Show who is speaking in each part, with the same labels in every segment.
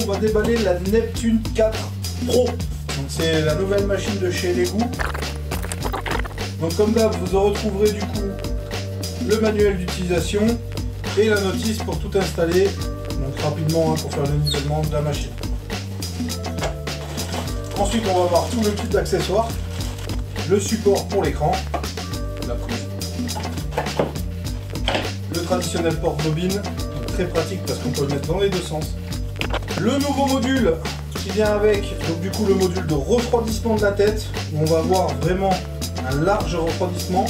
Speaker 1: on va déballer la Neptune 4 Pro. Donc c'est la nouvelle machine de chez Lego. Donc comme d'hab, vous retrouverez du coup le manuel d'utilisation et la notice pour tout installer. Donc rapidement pour faire le nivellement de la machine. Ensuite on va voir tout le kit d'accessoires, le support pour l'écran, la prise, le traditionnel porte-bobine, très pratique parce qu'on peut le mettre dans les deux sens. Le nouveau module qui vient avec, donc du coup le module de refroidissement de la tête, où on va avoir vraiment un large refroidissement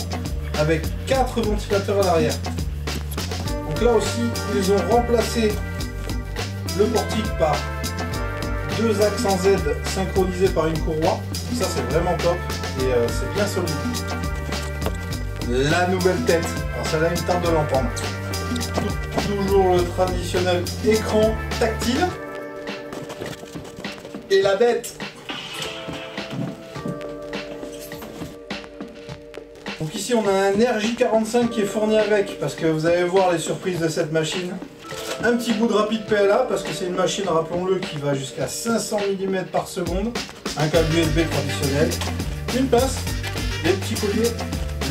Speaker 1: avec 4 ventilateurs à l'arrière. Donc là aussi ils ont remplacé le portique par 2 axes en Z synchronisés par une courroie. Donc ça c'est vraiment top et c'est bien solide. La nouvelle tête, alors celle-là il me tarde de l'entendre. Toujours le traditionnel écran tactile. Et la bête. Donc ici on a un RJ45 qui est fourni avec, parce que vous allez voir les surprises de cette machine. Un petit bout de rapide PLA, parce que c'est une machine, rappelons-le, qui va jusqu'à 500 mm par seconde. Un câble USB traditionnel. Une pince, des petits colliers,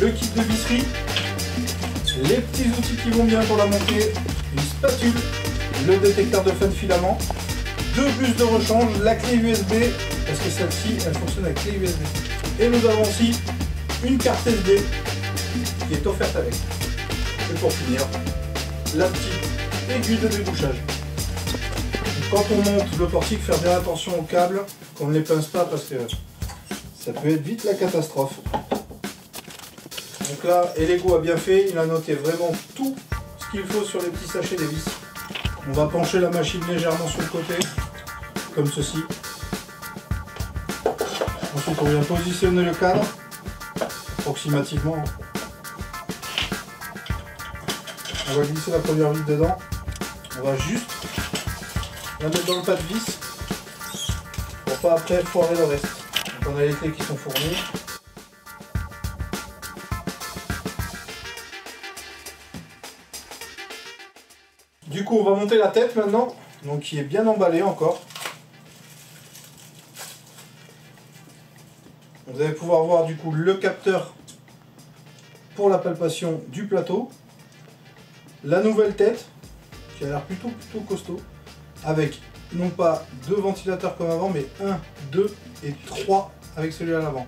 Speaker 1: le kit de visserie, les petits outils qui vont bien pour la monter, une spatule, le détecteur de fin de filament, 2 puces de rechange, la clé USB, parce que celle-ci, elle fonctionne avec clé USB. Et nous avons aussi une carte SD qui est offerte avec. Et pour finir, la petite aiguille de débouchage. Donc quand on monte le portique, faire bien attention aux câbles, qu'on ne les pince pas parce que ça peut être vite la catastrophe. Donc là, Lego a bien fait, il a noté vraiment tout ce qu'il faut sur les petits sachets des vis. On va pencher la machine légèrement sur le côté, comme ceci. Ensuite, on vient positionner le cadre, approximativement. On va glisser la première vis dedans. On va juste la mettre dans le pas de vis, pour pas après foirer le reste. Donc on a les clés qui sont fournies. Du coup, on va monter la tête maintenant, donc qui est bien emballée encore. Vous allez pouvoir voir du coup le capteur pour la palpation du plateau, la nouvelle tête qui a l'air plutôt costaud, avec non pas 2 ventilateurs comme avant, mais 1, 2 et 3 avec celui à l'avant.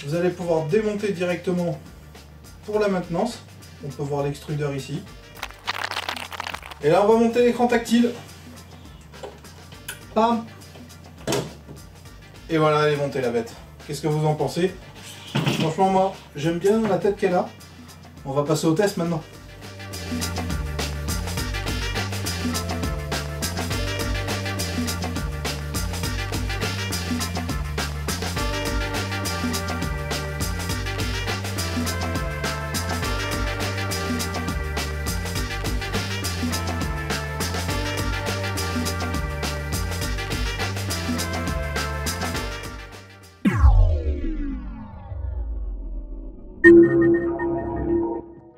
Speaker 1: Vous allez pouvoir démonter directement pour la maintenance. On peut voir l'extrudeur ici. Et là on va monter l'écran tactile. Bam. Et voilà, elle est montée la bête. Qu'est-ce que vous en pensez? Franchement moi j'aime bien la tête qu'elle a. On va passer au test maintenant.